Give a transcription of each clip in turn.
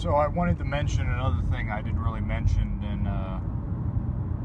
So I wanted to mention another thing I didn't really mention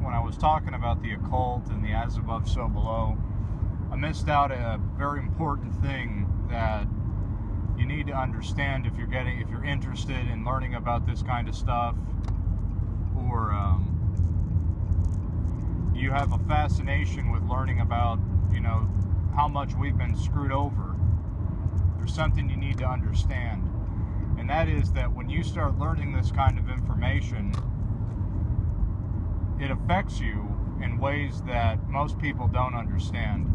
when I was talking about the occult and the as above, so below. I missed out a very important thing that you need to understand if you're interested in learning about this kind of stuff, or you have a fascination with learning about, how much we've been screwed over. There's something you need to understand. And that is that when you start learning this kind of information, it affects you in ways that most people don't understand.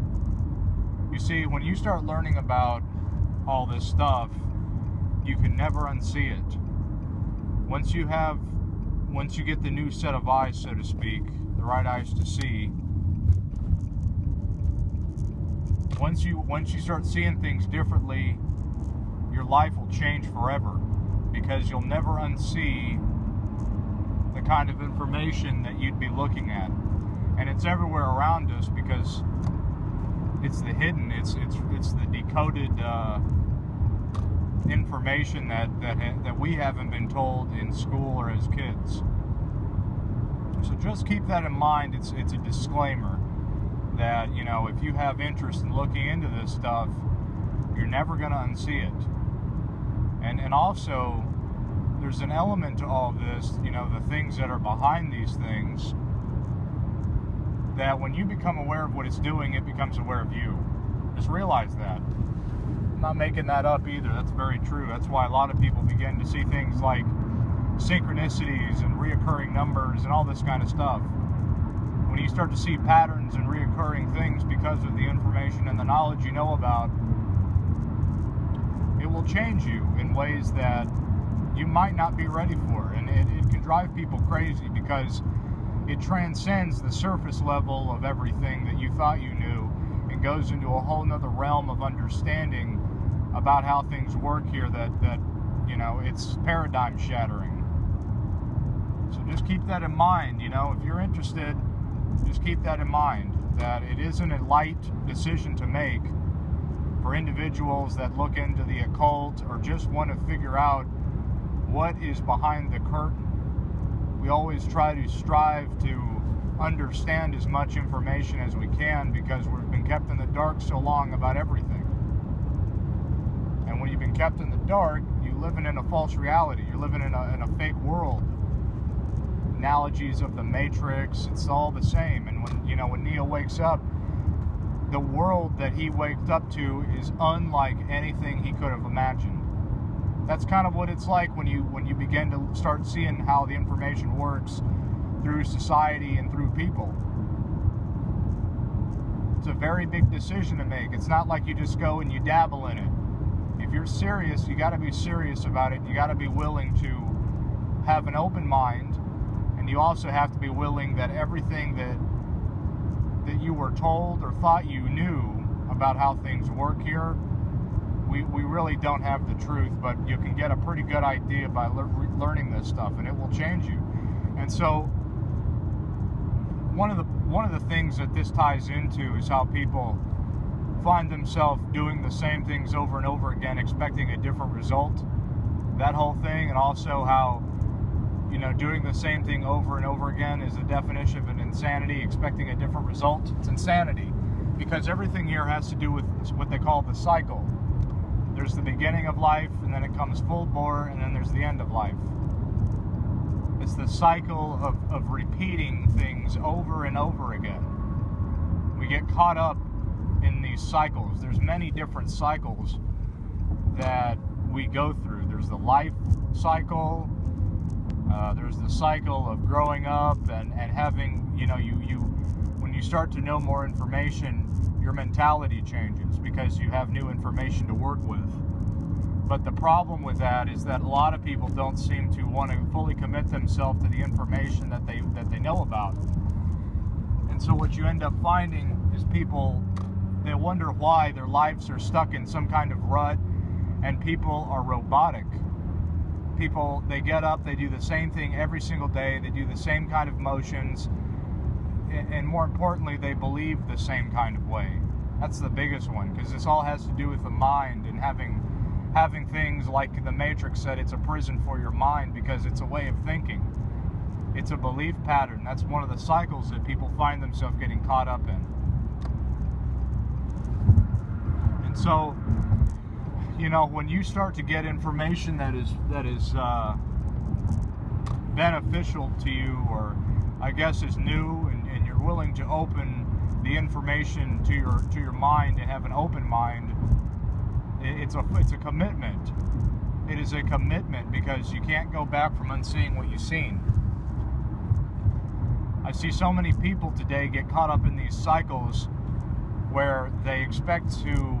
You see, when you start learning about all this stuff, you can never unsee it. Once you get the new set of eyes, so to speak, the right eyes to see, once you start seeing things differently, your life will change forever, because you'll never unsee the kind of information that you'd be looking at. And it's everywhere around us, because it's the hidden, it's the decoded information that we haven't been told in school or as kids. So just keep that in mind. It's a disclaimer that, if you have interest in looking into this stuff, you're never going to unsee it. And also, there's an element to all of this, the things that are behind these things, that when you become aware of what it's doing, it becomes aware of you. Just realize that. I'm not making that up either. That's very true. That's why a lot of people begin to see things like synchronicities and reoccurring numbers and all this kind of stuff. When you start to see patterns and reoccurring things because of the information and the knowledge you know about, it will change you in ways that you might not be ready for. And it can drive people crazy, because it transcends the surface level of everything that you thought you knew and goes into a whole nother realm of understanding about how things work here that it's paradigm shattering. So just keep that in mind. If you're interested, just keep that in mind, that it isn't a light decision to make for individuals that look into the occult or just want to figure out what is behind the curtain. We always try to strive to understand as much information as we can, because we've been kept in the dark so long about everything. And when you've been kept in the dark, you're living in a false reality. You're living in a fake world. Analogies of the Matrix, it's all the same. And when Neo wakes up, the world that he waked up to is unlike anything he could have imagined. That's kind of what it's like when you begin to start seeing how the information works through society and through people. It's a very big decision to make. It's not like you just go and you dabble in it. If you're serious, you got to be serious about it. You got to be willing to have an open mind, and you also have to be willing that everything that you were told or thought you knew about how things work here, we really don't have the truth, but you can get a pretty good idea by learning this stuff, and it will change you. And so one of the things that this ties into is how people find themselves doing the same things over and over again, expecting a different result. That whole thing, and also how doing the same thing over and over again is the definition of an insanity, expecting a different result. It's insanity, because everything here has to do with what they call the cycle. There's the beginning of life, and then it comes full bore, and then there's the end of life. It's the cycle of repeating things over and over again. We get caught up in these cycles. There's many different cycles that we go through. There's the life cycle. There's the cycle of growing up and having, when you start to know more information, your mentality changes because you have new information to work with. But the problem with that is that a lot of people don't seem to want to fully commit themselves to the information that they know about. And so what you end up finding is people, they wonder why their lives are stuck in some kind of rut, and people are robotic. People, they get up, they do the same thing every single day, they do the same kind of motions, and more importantly, they believe the same kind of way. That's the biggest one, because this all has to do with the mind and having having things like the Matrix said, it's a prison for your mind, because it's a way of thinking. It's a belief pattern. That's one of the cycles that people find themselves getting caught up in. And so, you know, when you start to get information that is beneficial to you, or I guess is new, and you're willing to open the information to your mind and have an open mind, it's a commitment. It is a commitment, because you can't go back from unseeing what you've seen. I see so many people today get caught up in these cycles where they expect to,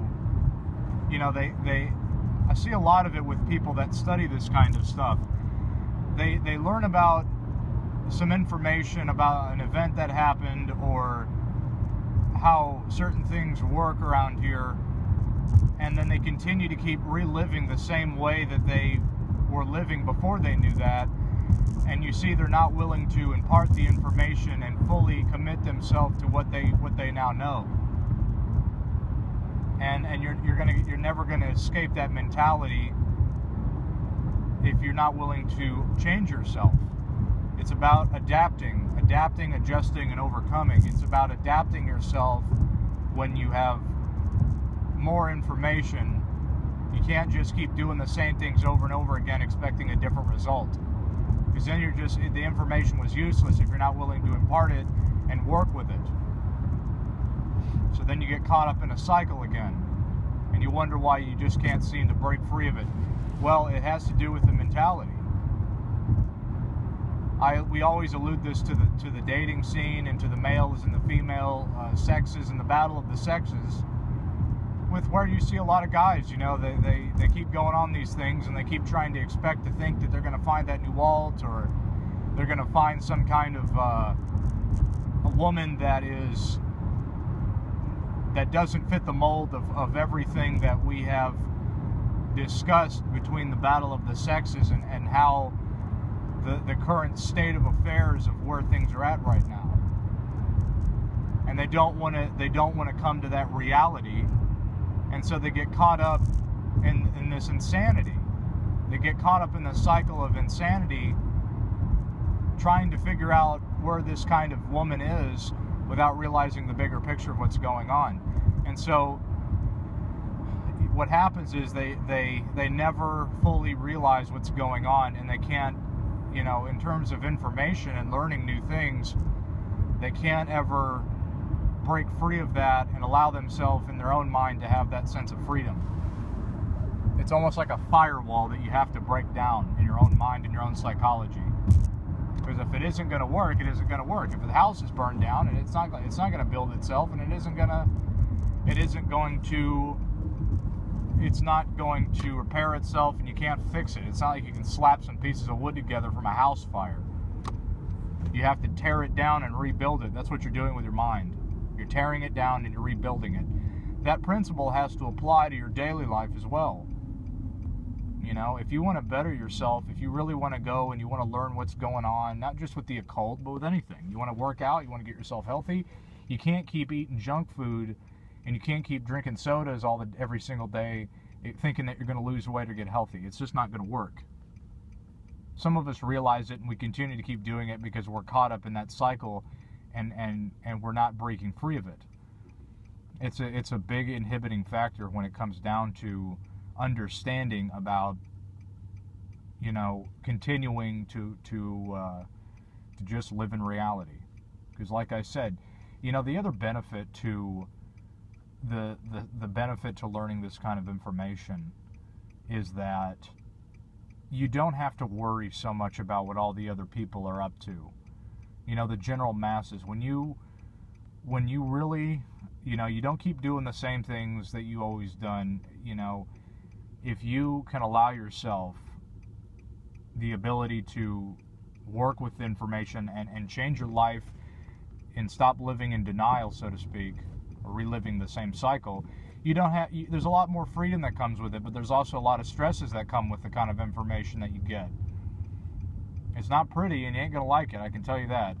you know, I see a lot of it with people that study this kind of stuff. They learn about some information about an event that happened, or how certain things work around here, and then they continue to keep reliving the same way that they were living before they knew that. And you see they're not willing to impart the information and fully commit themselves to what they now know. And you're never gonna escape that mentality if you're not willing to change yourself. It's about adapting, adjusting, and overcoming. It's about adapting yourself when you have more information. You can't just keep doing the same things over and over again expecting a different result. Because then the information was useless if you're not willing to impart it and work with it. So then you get caught up in a cycle again, and you wonder why you just can't seem to break free of it. Well, it has to do with the mentality. We always allude this to the dating scene, and to the males and the female sexes, and the battle of the sexes, with where you see a lot of guys, you know, they keep going on these things, and they keep trying to expect to think that they're going to find that new Walt, or they're going to find some kind of a woman that doesn't fit the mold of everything that we have discussed between the battle of the sexes, and how the current state of affairs of where things are at right now. And they don't want to come to that reality. And so they get caught up in this insanity. They get caught up in the cycle of insanity, trying to figure out where this kind of woman is without realizing the bigger picture of what's going on. And so what happens is they never fully realize what's going on, and they can't, you know, in terms of information and learning new things, they can't ever break free of that and allow themselves in their own mind to have that sense of freedom. It's almost like a firewall that you have to break down in your own mind and your own psychology. Because if it isn't going to work, it isn't going to work. If the house is burned down, and it's not going to build itself, and it's not going to repair itself, and you can't fix it. It's not like you can slap some pieces of wood together from a house fire. You have to tear it down and rebuild it. That's what you're doing with your mind. You're tearing it down and you're rebuilding it. That principle has to apply to your daily life as well. You know, if you want to better yourself, if you really want to go and you want to learn what's going on, not just with the occult, but with anything. You want to work out, you want to get yourself healthy, you can't keep eating junk food, and you can't keep drinking sodas every single day thinking that you're going to lose weight or get healthy. It's just not going to work. Some of us realize it, and we continue to keep doing it because we're caught up in that cycle, and we're not breaking free of it. It's a big inhibiting factor when it comes down to understanding about, you know, continuing to just live in reality. Because like I said, you know, the other benefit to the benefit to learning this kind of information is that you don't have to worry so much about what all the other people are up to. You know, the general masses, when you really, you know, you don't keep doing the same things that you always done. You know, if you can allow yourself the ability to work with information and change your life and stop living in denial, so to speak, or reliving the same cycle, there's a lot more freedom that comes with it, but there's also a lot of stresses that come with the kind of information that you get. It's not pretty, and you ain't gonna like it, I can tell you that.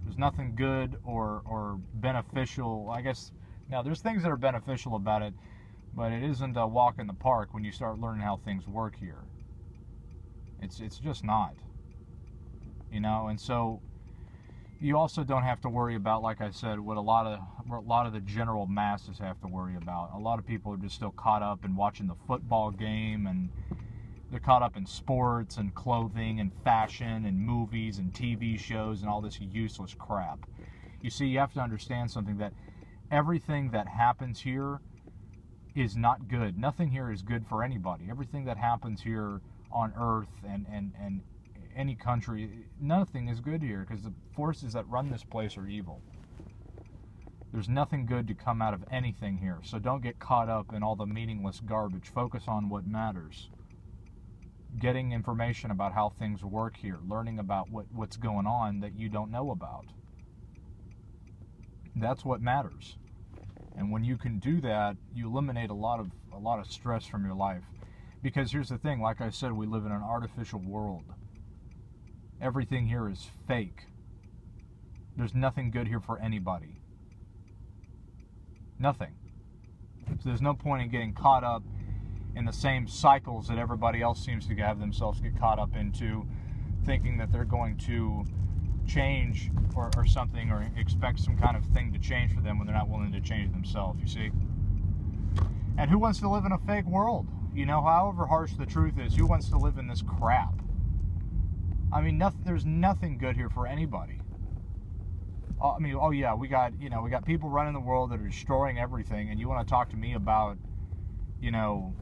There's nothing good or beneficial. I guess, now there's things that are beneficial about it, But it isn't a walk in the park when you start learning how things work here. It's just not. You know, and so you also don't have to worry about, like I said, what a lot of the general masses have to worry about. A lot of people are just still caught up in watching the football game, and they're caught up in sports and clothing and fashion and movies and TV shows and all this useless crap. You see, you have to understand something, that everything that happens here is not good. Nothing here is good for anybody. Everything that happens here on Earth and any country, nothing is good here, because the forces that run this place are evil. There's nothing good to come out of anything here. So don't get caught up in all the meaningless garbage. Focus on what matters. Getting information about how things work here. Learning about what's going on that you don't know about. That's what matters. And when you can do that, you eliminate a lot of stress from your life. Because here's the thing, like I said, we live in an artificial world. Everything here is fake. There's nothing good here for anybody. Nothing. So there's no point in getting caught up in the same cycles that everybody else seems to have themselves get caught up into, thinking that they're going to change or something, or expect some kind of thing to change for them when they're not willing to change themselves, you see. And who wants to live in a fake world? You know, however harsh the truth is, who wants to live in this crap? I mean, there's nothing good here for anybody. I mean, oh yeah, we got people running the world that are destroying everything, and you want to talk to me about, you know,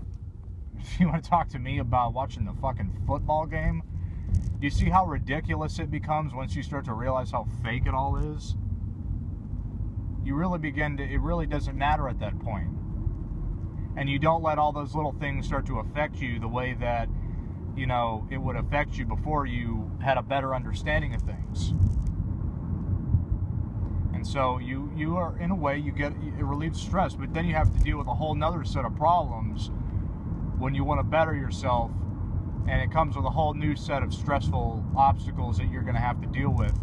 you want to talk to me about watching the fucking football game? Do you see how ridiculous it becomes once you start to realize how fake it all is? You really it really doesn't matter at that point. And you don't let all those little things start to affect you the way that, you know, it would affect you before you had a better understanding of things. And so you are, in a way, it relieves stress, but then you have to deal with a whole nother set of problems when you want to better yourself, and it comes with a whole new set of stressful obstacles that you're going to have to deal with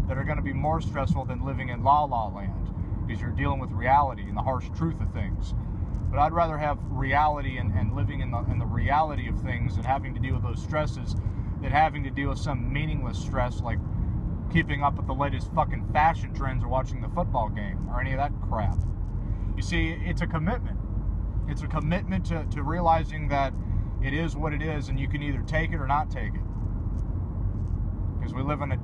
that are going to be more stressful than living in la la land, because you're dealing with reality and the harsh truth of things. But I'd rather have reality and living in the reality of things and having to deal with those stresses than having to deal with some meaningless stress like keeping up with the latest fucking fashion trends or watching the football game or any of that crap. You see, it's a commitment. It's a commitment to realizing that it is what it is, and you can either take it or not take it. Because we live in a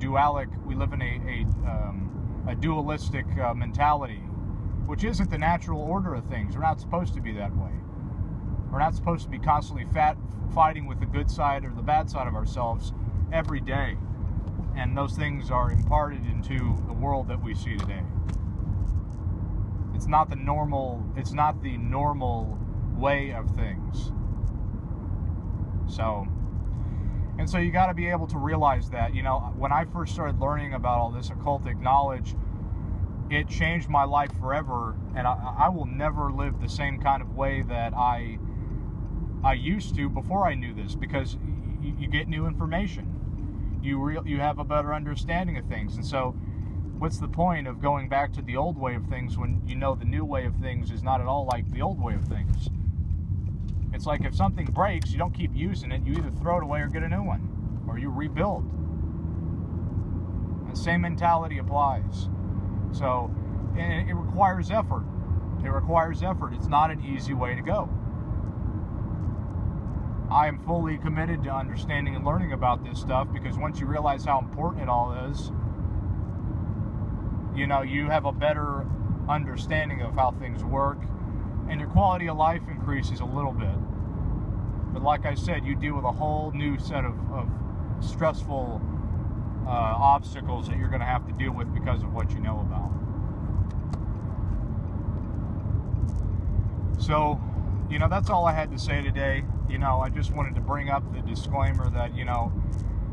dualistic mentality, which isn't the natural order of things. We're not supposed to be that way. We're not supposed to be constantly fighting with the good side or the bad side of ourselves every day. And those things are imparted into the world that we see today. It's not the normal way of things. So you got to be able to realize that, you know, when I first started learning about all this occultic knowledge, it changed my life forever, and I will never live the same kind of way that I used to before I knew this, because you get new information. You have a better understanding of things, and so what's the point of going back to the old way of things when you know the new way of things is not at all like the old way of things? It's like if something breaks, you don't keep using it. You either throw it away or get a new one, or you rebuild. The same mentality applies. So, and it requires effort. It requires effort. It's not an easy way to go. I am fully committed to understanding and learning about this stuff, because once you realize how important it all is, you know, you have a better understanding of how things work, and your quality of life increases a little bit. But like I said, you deal with a whole new set of stressful obstacles that you're going to have to deal with because of what you know about. So, you know, that's all I had to say today. You know, I just wanted to bring up the disclaimer that, you know,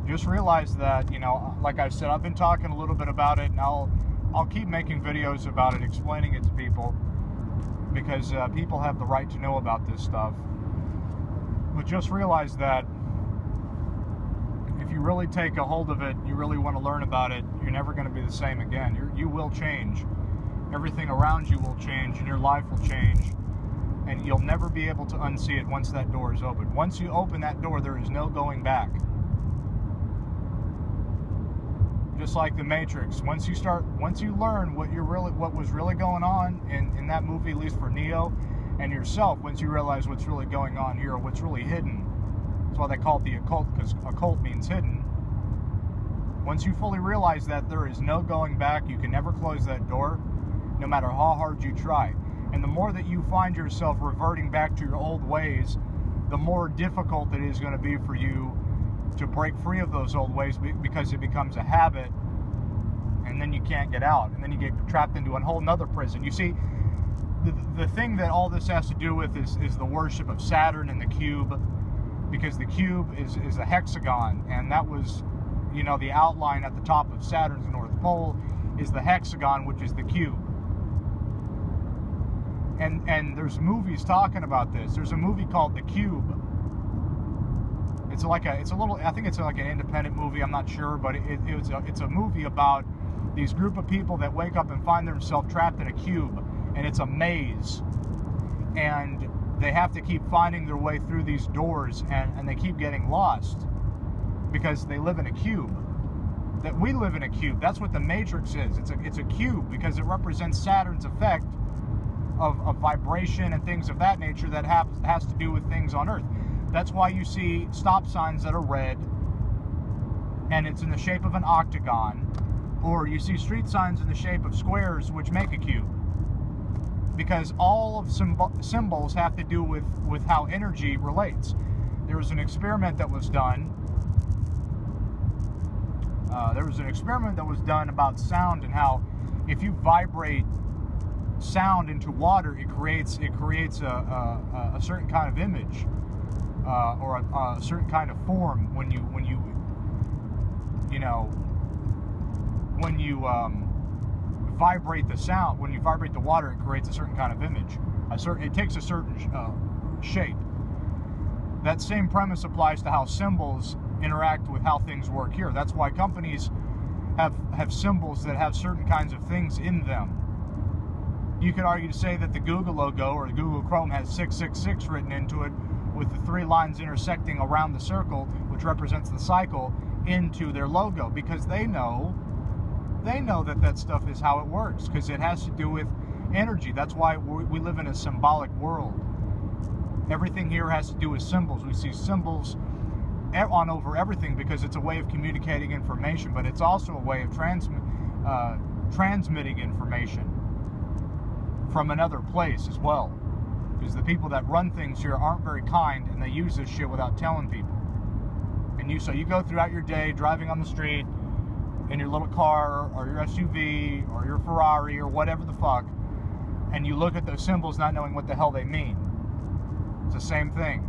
just realize that, you know, like I said, I've been talking a little bit about it, and I'll keep making videos about it, explaining it to people, because people have the right to know about this stuff. But just realize that if you really take a hold of it, you really want to learn about it, you're never going to be the same again. You will change. Everything around you will change, and your life will change. And you'll never be able to unsee it once that door is open. Once you open that door, there is no going back. Just like the Matrix. Once you learn what was really going on in that movie, at least for Neo and yourself, once you realize what's really going on here, what's really hidden. That's why they call it the occult, because occult means hidden. Once you fully realize that there is no going back, you can never close that door, no matter how hard you try. And the more that you find yourself reverting back to your old ways, the more difficult it is going to be for you to break free of those old ways, because it becomes a habit, and then you can't get out, and then you get trapped into a whole nother prison. You see, the thing that all this has to do with is the worship of Saturn and the cube, because the cube is a hexagon, and that was, you know, the outline at the top of Saturn's North Pole is the hexagon, which is the cube. And there's movies talking about this. There's a movie called The Cube. I think it's like an independent movie, I'm not sure, but it's a movie about these group of people that wake up and find themselves trapped in a cube, and it's a maze, and they have to keep finding their way through these doors, and they keep getting lost because they live in a cube. That we live in a cube. That's what the Matrix is. It's a cube because it represents Saturn's effect of vibration and things of that nature that has to do with things on Earth. That's why you see stop signs that are red and it's in the shape of an octagon, or you see street signs in the shape of squares which make a cube. Because all of symbols have to do with how energy relates. There was an experiment that was done. About sound, and how if you vibrate sound into water, it creates a certain kind of image, or a certain kind of form. When you vibrate the sound, when you vibrate the water, it creates a certain kind of image. It takes a certain shape. That same premise applies to how symbols interact with how things work here. That's why companies have symbols that have certain kinds of things in them. You could argue to say that the Google logo or the Google Chrome has 666 written into it, with the 3 lines intersecting around the circle, which represents the cycle, into their logo, because they know that stuff is how it works, because it has to do with energy. That's why we live in a symbolic world. Everything here has to do with symbols. We see symbols on over everything because it's a way of communicating information, but it's also a way of transmitting information from another place as well. Because the people that run things here aren't very kind, and they use this shit without telling people. And so you go throughout your day driving on the street in your little car or your SUV or your Ferrari or whatever the fuck, and you look at those symbols not knowing what the hell they mean. It's the same thing.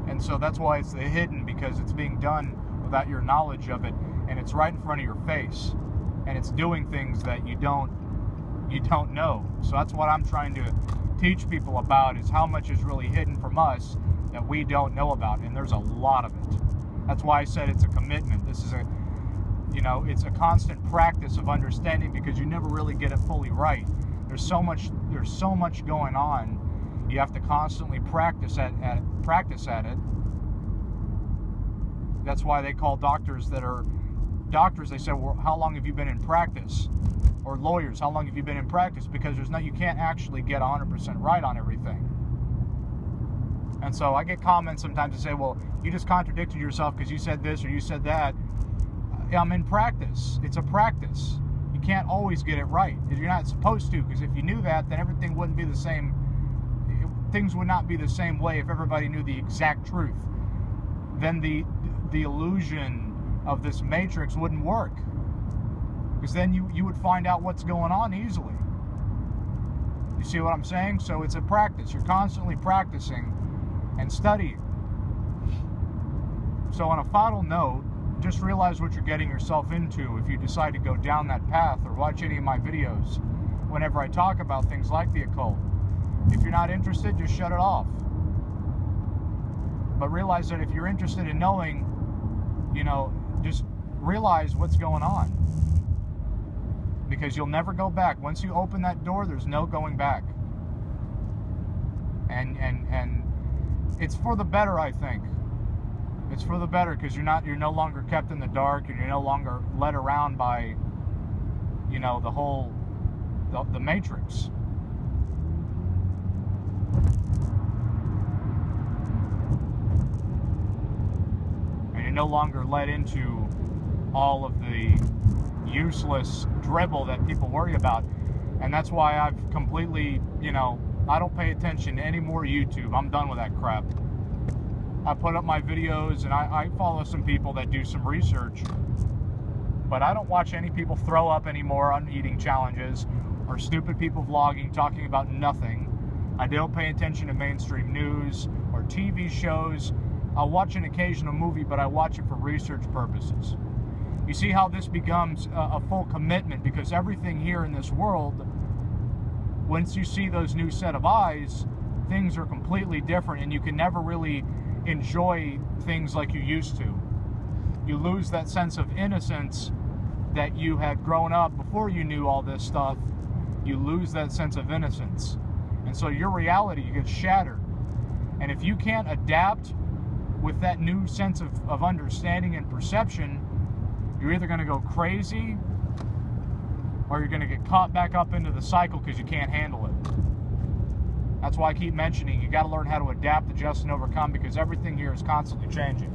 And so that's why it's hidden, because it's being done without your knowledge of it, and it's right in front of your face, and it's doing things that you don't know. So that's what I'm trying to teach people about, is how much is really hidden from us that we don't know about, and there's a lot of it. That's why I said it's a commitment. This is it's a constant practice of understanding, because you never really get it fully right. There's so much going on. You have to constantly practice at it. That's why they call doctors that are doctors. They say, well, how long have you been in practice? Or lawyers, how long have you been in practice? Because you can't actually get 100% right on everything. And so I get comments sometimes that say, well, you just contradicted yourself because you said this or you said that. I'm in practice. It's a practice. You can't always get it right. You're not supposed to, because if you knew that, then everything wouldn't be the same. Things would not be the same way if everybody knew the exact truth. Then the illusion of this matrix wouldn't work, because then you would find out what's going on easily. You see what I'm saying? So it's a practice. You're constantly practicing and studying. So on a final note, just realize what you're getting yourself into if you decide to go down that path or watch any of my videos whenever I talk about things like the occult. If you're not interested, just shut it off. But realize that if you're interested in knowing, just realize what's going on. Because you'll never go back. Once you open that door, there's no going back. and it's for the better, I think. It's for the better, because you're no longer kept in the dark, and you're no longer led around by, you know, the matrix. And you're no longer led into all of the useless dribble that people worry about. And that's why I've completely, you know, I don't pay attention to any more YouTube. I'm done with that crap. I put up my videos, and I follow some people that do some research, but I don't watch any people throw up anymore on eating challenges, or stupid people vlogging talking about nothing. I don't pay attention to mainstream news or TV shows. I'll watch an occasional movie, but I watch it for research purposes. You see how this becomes a full commitment, because everything here in this world, once you see those new set of eyes, things are completely different, and you can never really enjoy things like you used to. You lose that sense of innocence that you had grown up before you knew all this stuff. You lose that sense of innocence, and so your reality gets shattered. And if you can't adapt with that new sense of understanding and perception, you're either going to go crazy, or you're going to get caught back up into the cycle because you can't handle it. That's why I keep mentioning you got to learn how to adapt, adjust, and overcome, because everything here is constantly changing.